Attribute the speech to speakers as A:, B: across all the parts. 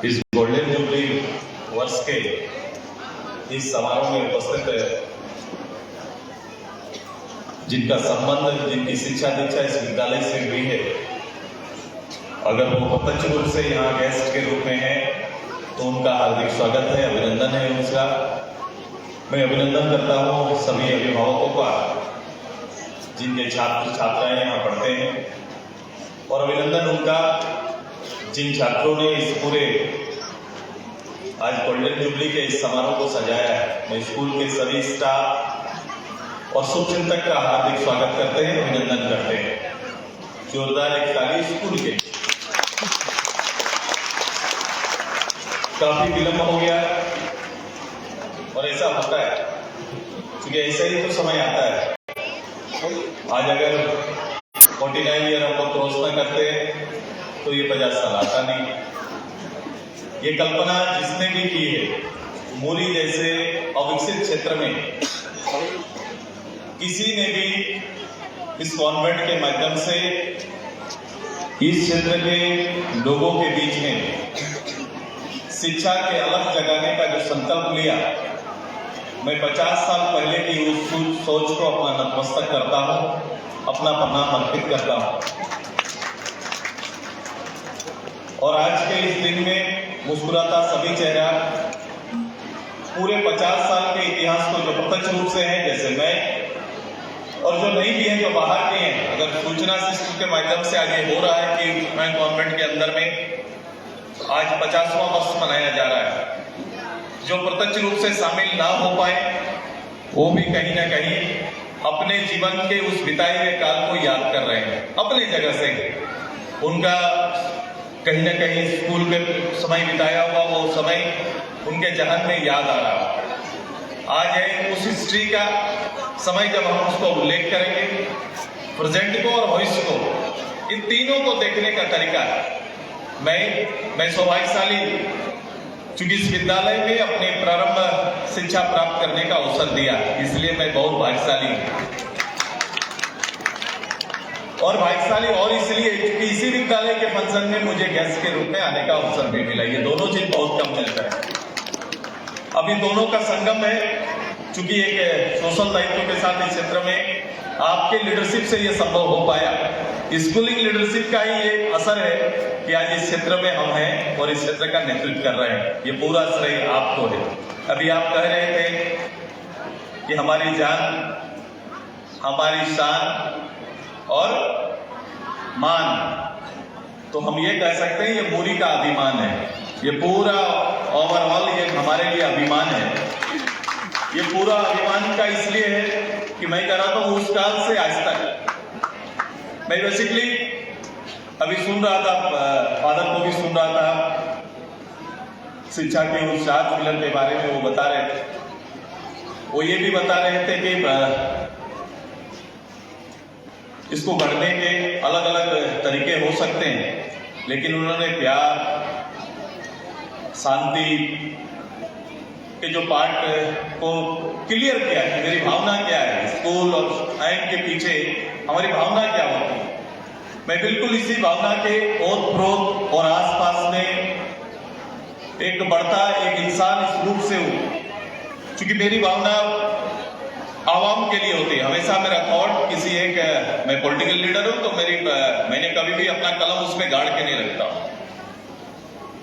A: इस golden jubilee वर्ष के इस समारोह में उपस्थित जिनका संबंध, जिनकी शिक्षा दीक्षा इस विद्यालय से हुई है, अगर वो प्रत्यक्ष रूप से यहाँ गेस्ट के रूप में है तो उनका हार्दिक स्वागत है, अभिनंदन है उनका। मैं अभिनंदन करता हूँ सभी अभिभावकों का जिनके छात्र छात्राएं यहाँ पढ़ते हैं, और अभिनंदन उनका जिन छात्रों ने इस पूरे आज गोल्डन जुबली के इस समारोह को सजाया है। मैं स्कूल के सभी स्टाफ और शुभचिंतक का हार्दिक स्वागत करते हैं, अभिनंदन करते हैं। जोरदार एक ताली स्कूल के। काफी विलंब हो गया और ऐसा होता है क्योंकि ऐसा ही तो समय आता है। आज अगर 49 ईयर हम लोग क्रॉस न करते तो ये 50 साल आता नहीं। ये कल्पना जिसने भी की है, मुरी जैसे अविकसित क्षेत्र में किसी ने भी इस कॉन्वेंट के माध्यम से इस क्षेत्र के लोगों के बीच में शिक्षा के अलग जगाने का जो संकल्प लिया, मैं 50 साल पहले की उस सोच को अपना नतमस्तक करता हूं, अपना प्रणाम अर्पित करता हूं। और आज के इस दिन में मुस्कुराता सभी चेहरा पूरे 50 साल के इतिहास को जो प्रत्यक्ष रूप से है, जैसे मैं, और जो नहीं भी है, जो बाहर के हैं, अगर सूचना सिस्टम के माध्यम से आज ये हो रहा है कि मैं कॉन्वेंट के अंदर में आज 50वां वर्ष मनाया जा रहा है, जो प्रत्यक्ष रूप से शामिल ना हो पाए वो भी कहीं ना कहीं अपने जीवन के उस बिताए हुए काल को याद कर रहे हैं। अपने जगह से उनका कहीं ना कहीं स्कूल में समय बिताया हुआ वो समय उनके जहन में याद आ रहा है। आज है उस हिस्ट्री का समय जब हम उसको उल्लेख करेंगे, प्रेजेंट को और भविष्य को, इन तीनों को देखने का तरीका। मैं सौभाग्यशाली चूंकि इस विद्यालय में अपने प्रारंभ शिक्षा प्राप्त करने का अवसर दिया, इसलिए मैं बहुत भाग्यशाली हूं। और भाग्यशाली और इसलिए क्योंकि इसी विद्यालय के फंक्शन में मुझे गेस्ट के रूप में आने का अवसर भी मिला। ये दोनों चीज बहुत कम मिलता है। अभी दोनों का संगम है, चूंकि एक सोशल दायित्व के साथ इस क्षेत्र में आपके लीडरशिप से ये संभव हो पाया। स्कूलिंग लीडरशिप का ही ये असर है कि आज इस क्षेत्र में हम हैं और इस क्षेत्र का नेतृत्व कर रहे हैं। ये पूरा श्रेय आपको है। अभी आप कह रहे थे कि हमारी जान, हमारी शान और मान, तो हम ये कह सकते हैं ये मुरी का अभिमान है। ये पूरा ओवरऑल ये हमारे लिए अभिमान है। ये पूरा अभिमान का इसलिए है कि मैं कह रहा था उस काल से आज तक। मैं बेसिकली अभी सुन रहा था, फादर को भी सुन रहा था, शिक्षा के उस 4 पिलर के बारे में वो बता रहे थे। वो ये भी बता रहे थे कि इसको गढ़ने के अलग अलग तरीके हो सकते हैं, लेकिन उन्होंने प्यार, शांति के जो पार्ट को क्लियर किया कि मेरी भावना क्या है, स्कूल और आयन के पीछे हमारी भावना क्या होती है। मैं बिल्कुल इसी भावना के ओत-प्रोत और आसपास में एक बढ़ता एक इंसान इस रूप से हूं, क्योंकि मेरी भावना आवाम के लिए होती है। हमेशा मेरा थॉट किसी एक, मैं पॉलिटिकल लीडर हूं तो मैंने कभी भी अपना कलम उसमें गाड़ के नहीं रखता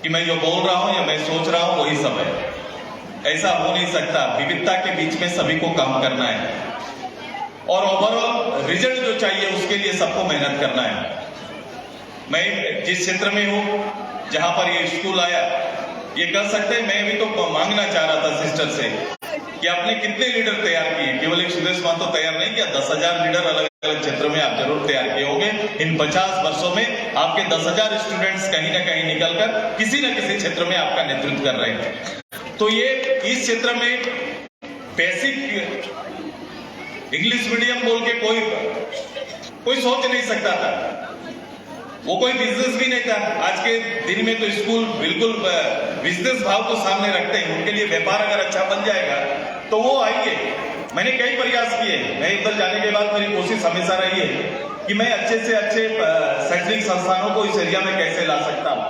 A: कि मैं जो बोल रहा हूं या मैं सोच रहा हूं वही सब है। ऐसा हो नहीं सकता। विविधता के बीच में सभी को काम करना है और ओवरऑल रिजल्ट जो चाहिए उसके लिए सबको मेहनत करना है। मैं जिस क्षेत्र में हूं, जहां पर ये स्कूल आया, ये कह सकते हैं मैं भी तो मांगना चाह रहा था सिस्टर से कि आपने कितने लीडर तैयार किए। केवल एक सुदेश महतो तैयार नहीं किया, 10,000 लीडर अलग अलग क्षेत्रों में आप जरूर तैयार किए होंगे। इन 50 वर्षों में आपके 10,000 स्टूडेंट्स कहीं ना कहीं निकलकर किसी न किसी क्षेत्र में आपका नेतृत्व कर रहे हैं। तो ये इस क्षेत्र में बेसिक इंग्लिश मीडियम बोल के कोई सोच नहीं सकता था। वो कोई बिजनेस भी नहीं था। आज के दिन में तो स्कूल बिल्कुल बिजनेस भाव को सामने रखते हैं। उनके लिए व्यापार अगर अच्छा बन जाएगा तो वो आएंगे। मैंने कई प्रयास किए। मैं इधर जाने के बाद मेरी कोशिश हमेशा रही है कि मैं अच्छे से अच्छे शैक्षणिक संस्थानों को इस एरिया में कैसे ला सकता हूं।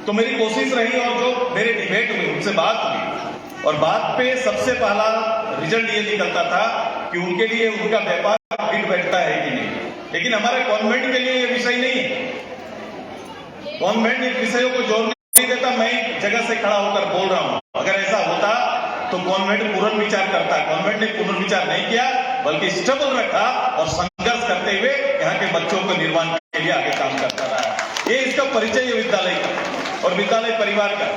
A: तो मेरी कोशिश रही और जो मेरे डिबेट हुई उनसे बात हुई और बात पे सबसे पहला रिजल्ट ये निकलता था कि उनके लिए उनका व्यापार फिट बैठता है कि नहीं। लेकिन हमारे कॉन्वेंट के लिए ये विषय नहीं है। कॉन्वेंट इन विषयों को जोड़ नहीं देता। मैं जगह से खड़ा होकर बोल रहा हूं, अगर ऐसा होता तो कॉन्वेंट पुनर्विचार करता। कॉन्वेंट ने पुनर्विचार नहीं किया बल्कि स्टेबल रखा और संघर्ष करते हुए यहाँ के बच्चों को निर्माण के लिए आगे काम करता रहा। ये इसका परिचय है विद्यालय का और विद्यालय परिवार का।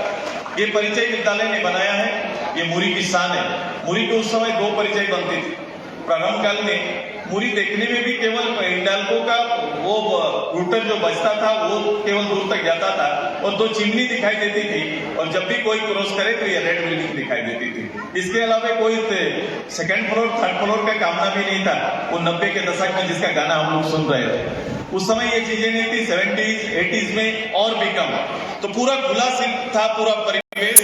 A: ये परिचय विद्यालय ने बनाया है, ये मुरी की शान है। मुरी के उस समय 2 परिचय बनते थे। प्रारंभ काल में मुरी देखने में भी केवल हिंडाल्को का वो रूटर जो बचता था वो केवल दूर तक जाता था और 2 चिमनी दिखाई देती थी और जब भी कोई क्रॉस करे तो ये रेड बिल्डिंग दिखाई देती थी। इसके अलावा कोई सेकंड फ्लोर थर्ड फ्लोर का कामना भी नहीं था। वो 90 के दशक में जिसका गाना हम लोग सुन रहे थे उस समय ये चीजें नहीं थी। 70s 80s में और भी कम। तो पूरा खुला था पूरा परिवेश,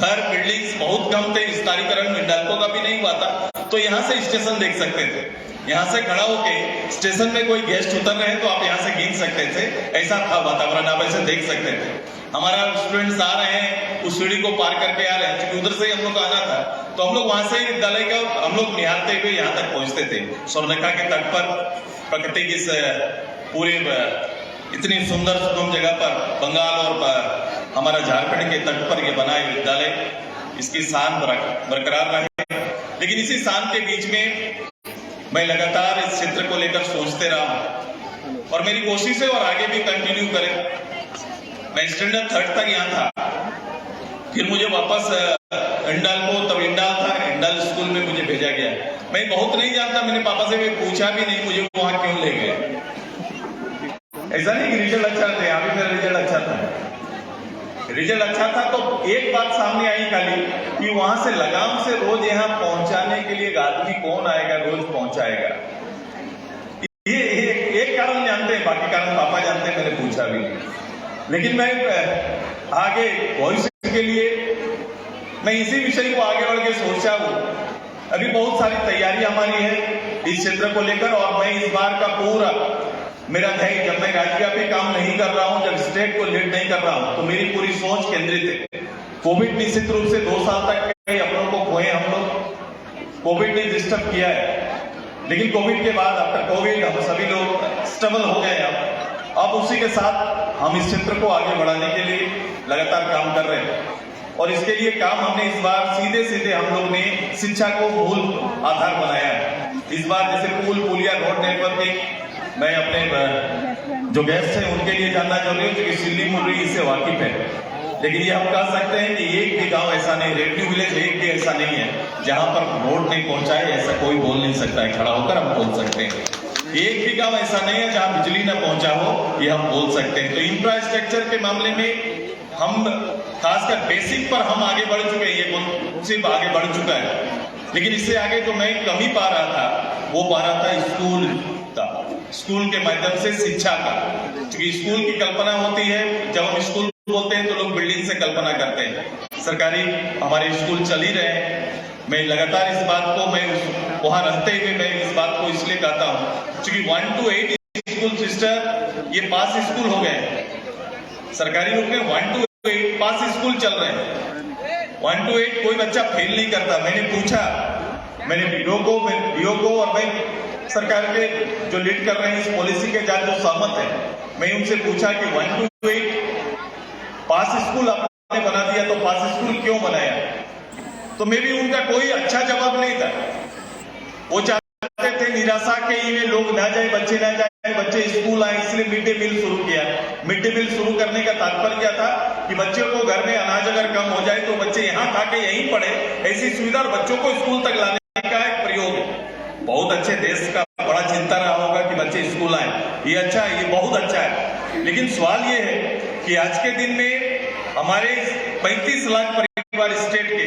A: घर बिल्डिंग्स बहुत कम थे। विस्तारीकरण हिंडाल्को का भी नहीं हुआ था। तो यहाँ से स्टेशन देख सकते थे। यहाँ से खड़ा होके स्टेशन में कोई गेस्ट उतर रहे हैं तो आप यहाँ से गिन सकते थे। ऐसा था वातावरण, आप ऐसे देख सकते थे। हमारा स्टूडेंट्स आ रहे हैं, उस सीढ़ी को पार करके आ रहे हैं, क्योंकि उधर से ही हम लोग को आना था। तो हम लोग वहां से विद्यालय का हम लोग निहारते हुए यहाँ तक पहुंचते थे। स्वर्णरेखा के तट पर प्रकृति की पूरे इतनी सुंदर सुगम जगह पर बंगाल और हमारा झारखंड के तट पर यह बना है विद्यालय। इसकी शान बरकरार रहे। लेकिन इसी शान के बीच में मैं लगातार इस क्षेत्र को लेकर सोचते रहा हूं और मेरी कोशिश है और आगे भी कंटिन्यू करें। मैं स्टैंडर्ड 3rd तक यहाँ था, फिर मुझे वापस हिंडाल्को, तब हिंडाल था, हिंडाल स्कूल में मुझे भेजा गया। मैं बहुत नहीं जानता, मैंने पापा से भी पूछा भी नहीं मुझे वहां क्यों ले गए। ऐसा नहीं कि रिजल्ट अच्छा था, यहाँ भी मेरा रिजल्ट अच्छा था। रिजल्ट अच्छा था तो एक बात सामने आई खाली कि वहां से लगाम से रोज यहाँ पहुंचाने के लिए आदमी कौन आएगा, रोज पहुंचाएगा। ये एक कारण जानते हैं, बाकी कारण पापा जानते हैं, मैंने पूछा भी नहीं। लेकिन मैं आगे भविष्य के लिए मैं इसी विषय को आगे बढ़ के सोचा हूं। अभी बहुत सारी तैयारी हमारी है इस क्षेत्र को लेकर और मैं इस बार का पूरा मेरा ध्येय, जब मैं राज्यव्यापी काम नहीं कर रहा हूं, जब स्टेट को लीड नहीं कर रहा हूं, तो मेरी पूरी सोच केंद्रित है। कोविड निश्चित रूप से 2 साल तक कई अपनों को खोए हम लोग। कोविड ने डिस्टर्ब किया है, लेकिन कोविड के बाद आफ्टर कोविड हम सभी लोग स्टेबल हो गए। अब उसी के साथ हम इस क्षेत्र को आगे बढ़ाने के लिए लगातार काम कर रहे हैं और इसके लिए काम हमने इस बार सीधे हम लोग ने शिक्षा को मूल आधार बनाया है। इस बार जैसे पुलिया रोड नेटवर्किंग, मैं अपने जो गेस्ट हैं उनके लिए जानना चाहूंगी क्योंकि सिल्ली मुर्री इससे वाकिफ है। लेकिन ये हम कह सकते हैं कि एक भी गांव ऐसा नहीं, रेवन्यू विलेज एक भी ऐसा नहीं है जहां पर रोड नहीं पहुंचाए, ऐसा कोई बोल नहीं सकता है। खड़ा होकर हम बोल सकते हैं एक भी गांव ऐसा नहीं है जहां बिजली ना पहुंचा हो, ये हम बोल सकते हैं। तो इंफ्रास्ट्रक्चर के मामले में हम खासकर बेसिक पर हम आगे बढ़ चुके हैं, ये सिर्फ आगे बढ़ चुका है। लेकिन इससे आगे जो मैं कमी पा रहा था वो पा रहा था स्कूल का, स्कूल के माध्यम से शिक्षा का। क्योंकि स्कूल की कल्पना होती है, जब हम स्कूल बोलते हैं तो लोग बिल्डिंग से कल्पना करते हैं। सरकारी हमारे स्कूल चल ही रहे हैं। मैं लगातार इस बात को वहां रहते हुए मैं इस बात को इसलिए कहता हूं क्योंकि 1 to 8 स्कूल सिस्टर ये पास स्कूल हो गए सरकारी रूप में। 1 to 8 पास स्कूल चल रहे हैं। 1 to 8 कोई बच्चा फेल नहीं करता। मैंने पूछा, मैंने डीओ को और मैं सरकार के जो लीड कर रहे हैं इस पॉलिसी के साथ जो सहमत है, मैं उनसे पूछा कि 1 to 8 पास स्कूल आपने बना दिया तो पास स्कूल क्यों बनाया? तो मे भी उनका कोई अच्छा जवाब नहीं था। वो चाहते थे निराशा के लिए लोग ना जाए, बच्चे ना जाए, बच्चे स्कूल आए, इसलिए मिड डे मील शुरू किया। मिड डे मील शुरू करने का तात्पर्य क्या था कि बच्चों को घर में अनाज अगर कम हो जाए तो बच्चे यहाँ खा के यहीं पढ़े, ऐसी सुविधा बच्चों को स्कूल तक लाने का एक प्रयोग है। बहुत अच्छे देश का बड़ा चिंता रहा होगा कि बच्चे स्कूल आए, ये अच्छा है, ये बहुत अच्छा है। लेकिन सवाल ये है कि आज के दिन में हमारे 35 लाख परिवार स्टेट के